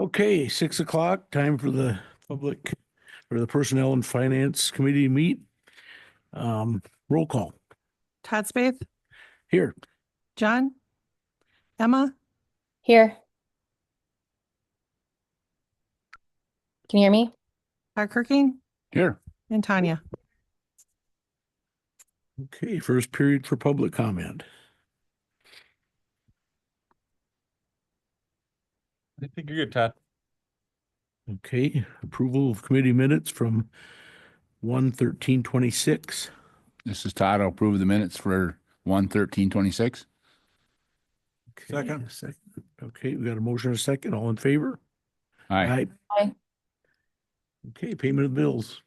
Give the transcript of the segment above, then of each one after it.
Okay, 6 o'clock, time for the public, or the Personnel and Finance Committee to meet. Roll call. Todd Spaeth, Here. John, Emma, Here. Can you hear me? Todd Kirking, Here. and Tanya. Okay, first period for public comment. I think you're good, Todd. Okay, approval of committee minutes from 1/13/26. This is Todd. I'll approve the minutes for 1/13/26. Okay, second. Okay, we got a motion and a second. All in favor? Aye. Aye. Okay, payment of bills.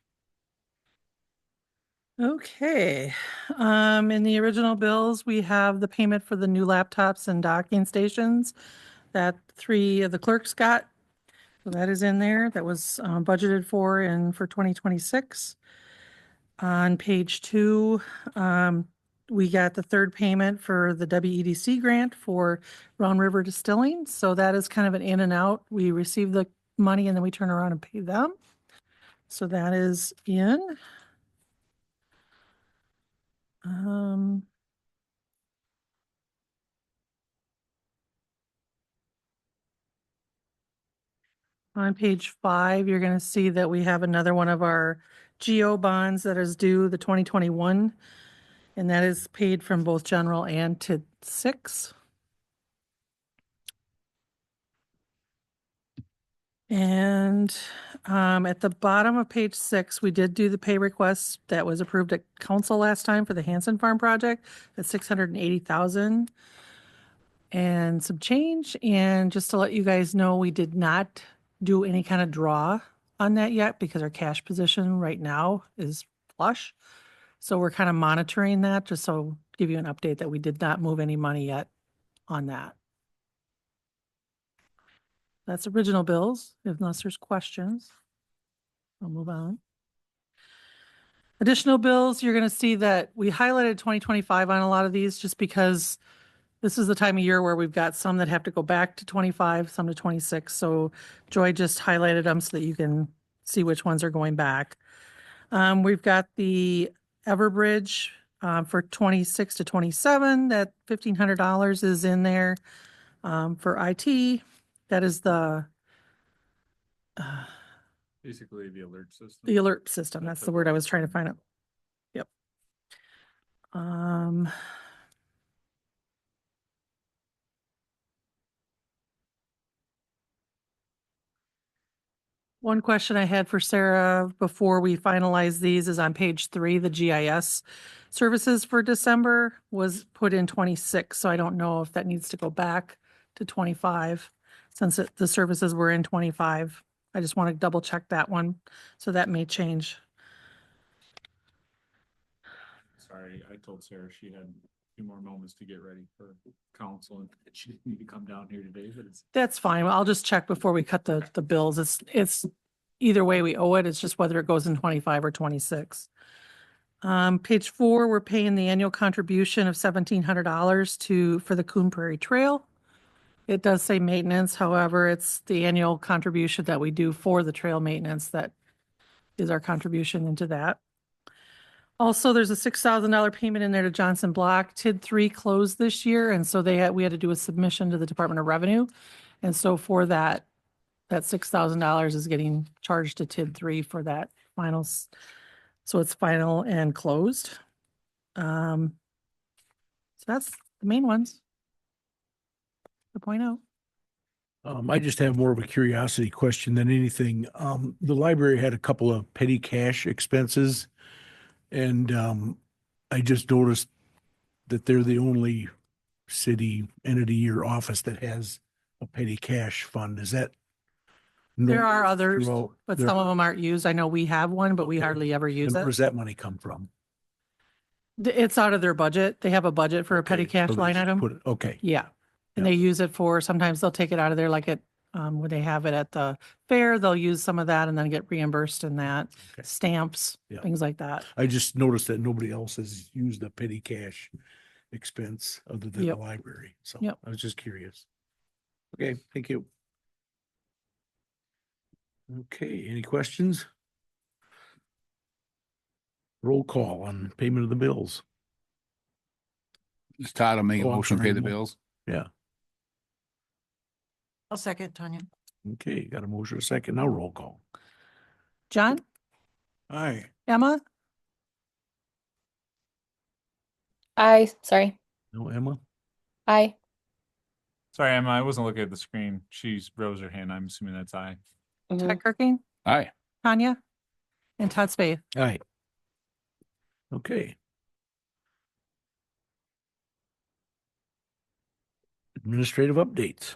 Okay, in the original bills, we have the payment for the new laptops and docking stations that 3 of the clerks got. So that is in there. That was budgeted for 2026. On page 2, we got the third payment for the WEDC grant for Round River Distilling. So that is kind of an in and out. We receive the money and then we turn around and pay them. So that is in. On page 5, you're going to see that we have another one of our GO bonds that is due the 2021, and that is paid from both general and TID 6. And at the bottom of page 6, we did do the pay request that was approved at council last time for the Hanson Farm project at $680,000 and some change. And just to let you guys know, we did not do any kind of draw on that yet because our cash position right now is flush. So we're kind of monitoring that just so give you an update that we did not move any money yet on that. That's original bills, unless there's questions. I'll move on. Additional bills, you're going to see that we highlighted 2025 on a lot of these just because this is the time of year where we've got some that have to go back to 25, some to 26. So Joy just highlighted them so that you can see which ones are going back. We've got the Everbridge for 26 to 27, that $1,500 is in there for IT. That is the Basically the alert system. the alert system. That's the word I was trying to find out. Yep. One question I had for Sarah before we finalize these is on page 3, the GIS services for December was put in 26. So I don't know if that needs to go back to 25 since the services were in 25. I just want to double check that one. So that may change. Sorry, I told Sarah she had a few more moments to get ready for council and she didn't need to come down here today, but it's. That's fine. I'll just check before we cut the bills. It's either way we owe it. It's just whether it goes in 25 or 26. Page 4, we're paying the annual contribution of $1,700 for the Coon Prairie Trail. It does say maintenance, however, it's the annual contribution that we do for the trail maintenance that is our contribution into that. Also, there's a $6,000 payment in there to Johnson Block. TID 3 closed this year, and so we had to do a submission to the Department of Revenue. And so for that $6,000 is getting charged to TID 3 for that finals. So it's final and closed. So that's the main ones to point out. I just have more of a curiosity question than anything. The library had a couple of petty cash expenses. And I just noticed that they're the only city entity or office that has a petty cash fund. Is that? There are others, throughout but their- some of them aren't used. I know we have one, but we Okay. hardly ever use And where it. does that money come from? It's out of their budget. They have a budget for a petty Okay, cash so they line just item. put it- Okay, Yeah. And Yeah. they use it for, sometimes they'll take it out of there like when they have it at the fair, they'll use some of that and then get reimbursed in that. Okay. Stamps, Yeah. things like that. I just noticed that nobody else has used a petty cash expense other than the Yep. library. So Yep. I was just curious. Okay, thank you. Okay, any questions? Roll call on payment of the bills. Just Todd will make a Oh, I'm motion to sorry, pay the Mo- bills. Yeah, I'll second, Tanya. okay, got a motion, a second, now roll call. John, Aye. Emma, Aye, sorry. No, Emma? Aye. Sorry, Emma, I wasn't looking at the screen. She's rose her hand. I'm assuming that's aye. Mhm. Ted Kirking, Aye. Tanya, and Todd Spade. Aye. Okay. Administrative updates.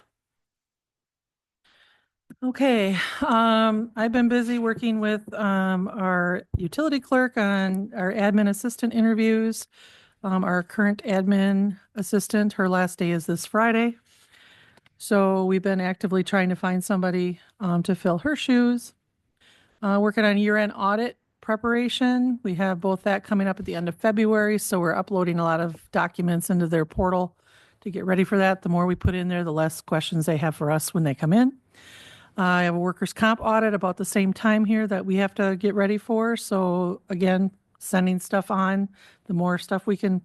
Okay, I've been busy working with our utility clerk on our admin assistant interviews. Our current admin assistant, her last day is this Friday. So we've been actively trying to find somebody to fill her shoes. Working on year-end audit preparation. We have both that coming up at the end of February, so we're uploading a lot of documents into their portal to get ready for that. The more we put in there, the less questions they have for us when they come in. I have a workers' comp audit about the same time here that we have to get ready for. So again, sending stuff on, the more stuff we can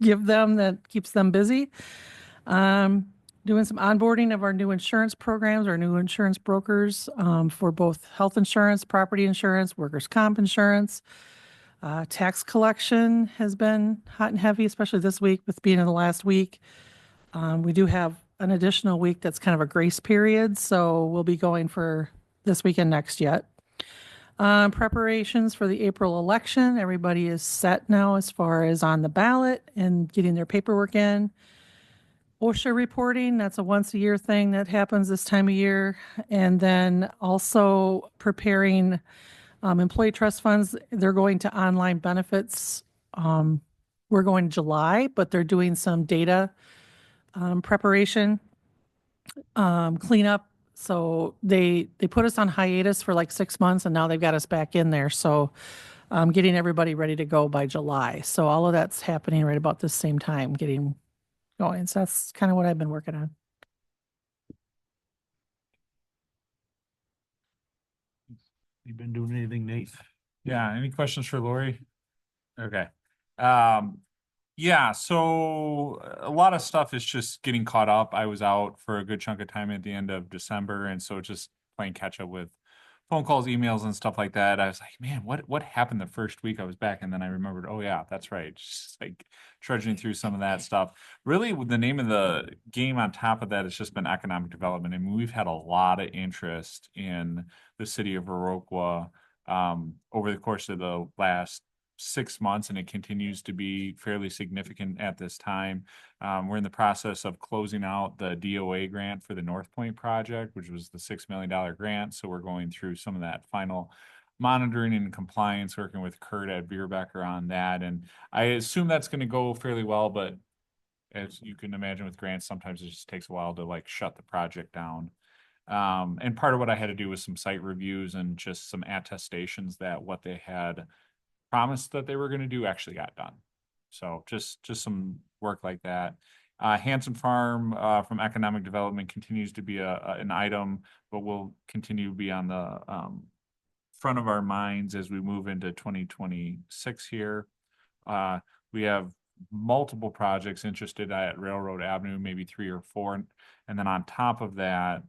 give them that keeps them busy. Doing some onboarding of our new insurance programs, our new insurance brokers for both health insurance, property insurance, workers' comp insurance. Tax collection has been hot and heavy, especially this week with being in the last week. We do have an additional week that's kind of a grace period, so we'll be going for this week and next yet. Preparations for the April election. Everybody is set now as far as on the ballot and getting their paperwork in. OSHA reporting, that's a once a year thing that happens this time of year. And then also preparing employee trust funds. They're going to online benefits. We're going July, but they're doing some data preparation, cleanup. So they put us on hiatus for like 6 months and now they've got us back in there. So getting everybody ready to go by July. So all of that's happening right about the same time, getting going. So that's kind of what I've been working on. You been doing anything, Nate? Yeah, any questions for Lori? Okay. Yeah, so a lot of stuff is just getting caught up. I was out for a good chunk of time at the end of December, and so just playing catch up with phone calls, emails, and stuff like that. I was like, man, what happened the first week I was back? And then I remembered, oh yeah, that's right. Just like trudging through some of that stuff. Really, the name of the game on top of that has just been economic development. I mean, we've had a lot of interest in the city of Viroqua over the course of the last 6 months, and it continues to be fairly significant at this time. We're in the process of closing out the DOA grant for the North Point project, which was the $6 million grant. So we're going through some of that final monitoring and compliance, working with Kurt at Bierbecker on that. And I assume that's going to go fairly well, but as you can imagine with grants, sometimes it just takes a while to like shut the project down. And part of what I had to do was some site reviews and just some attestations that what they had promised that they were going to do actually got done. So just some work like that. Hanson Farm from economic development continues to be an item, but will continue to be on the front of our minds as we move into 2026 here. We have multiple projects interested at Railroad Avenue, maybe 3 or 4. And then on top of that,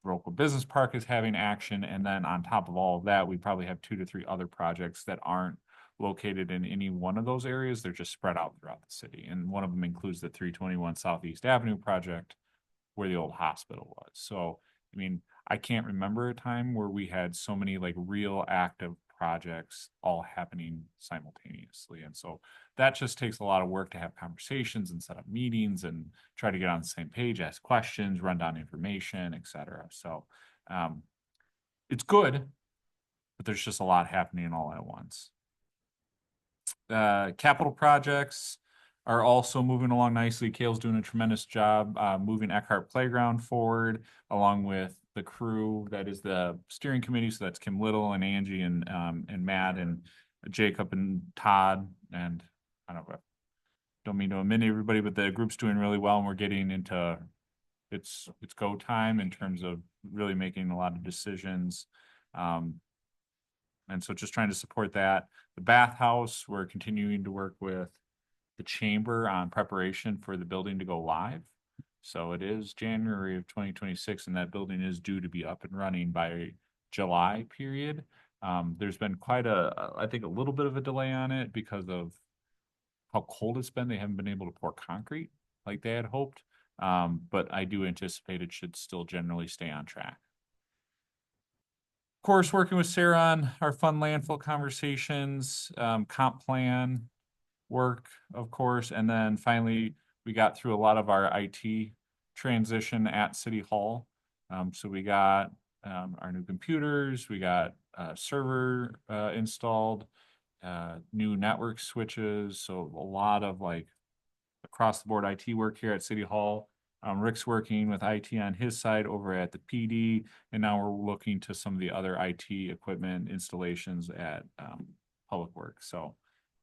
Viroqua Business Park is having action. And then on top of all of that, we probably have 2 to 3 other projects that aren't located in any one of those areas. They're just spread out throughout the city. And one of them includes the 321 Southeast Avenue project where the old hospital was. So, I mean, I can't remember a time where we had so many like real active projects all happening simultaneously. And so that just takes a lot of work to have conversations and set up meetings and try to get on the same page, ask questions, run down information, etc. So it's good, but there's just a lot happening all at once. Capital projects are also moving along nicely. Kale's doing a tremendous job moving Eckhart Playground forward, along with the crew that is the steering committee. So that's Kim Little and Angie and Matt and Jacob and Todd. And I don't mean to omit everybody, but the group's doing really well, and we're getting into it's go time in terms of really making a lot of decisions. And so just trying to support that. The bathhouse, we're continuing to work with the chamber on preparation for the building to go live. So it is January of 2026, and that building is due to be up and running by July period. There's been I think a little bit of a delay on it because of how cold it's been. They haven't been able to pour concrete like they had hoped. But I do anticipate it should still generally stay on track. Of course, working with Sarah on our fund landfill conversations, comp plan work, of course, and then finally, we got through a lot of our IT transition at City Hall. So we got our new computers, we got server installed, new network switches, so a lot of like across the board IT work here at City Hall. Rick's working with IT on his side over at the PD, and now we're looking to some of the other IT equipment installations at Public Works. So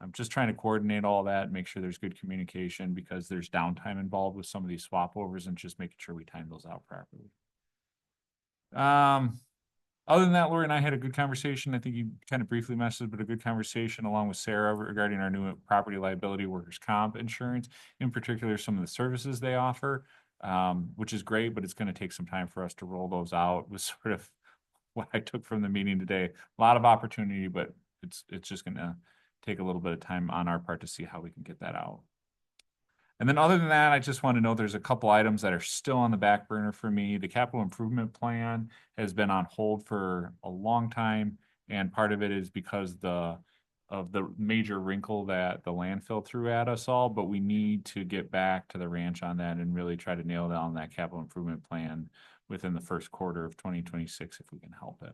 I'm just trying to coordinate all that, make sure there's good communication because there's downtime involved with some of these swap overs and just making sure we time those out properly. Other than that, Lori and I had a good conversation. I think you kind of briefly mentioned, but a good conversation along with Sarah regarding our new property liability workers' comp insurance, in particular, some of the services they offer, which is great, but it's going to take some time for us to roll those out was sort of what I took from the meeting today. A lot of opportunity, but it's just going to take a little bit of time on our part to see how we can get that out. And then other than that, I just want to know there's a couple items that are still on the back burner for me. The capital improvement plan has been on hold for a long time. And part of it is because of the major wrinkle that the landfill threw at us all, but we need to get back to the ranch on that and really try to nail down that capital improvement plan within the first quarter of 2026 if we can help it.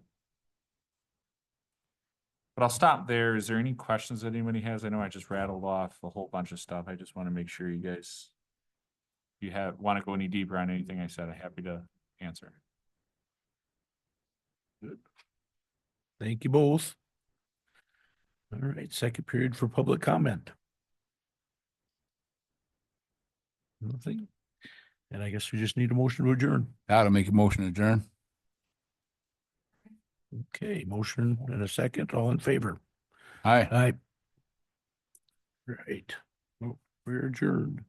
But I'll stop there. Is there any questions that anybody has? I know I just rattled off a whole bunch of stuff. I just want to make sure you guys, if you want to go any deeper on anything I said, I'm happy to answer. Good. Thank you both. All right, second period for public comment. Nothing. And I guess we just need a motion to adjourn. That'll make a motion to adjourn. Okay, motion and a second, all in favor. Aye. Aye. Right. Well, we're adjourned.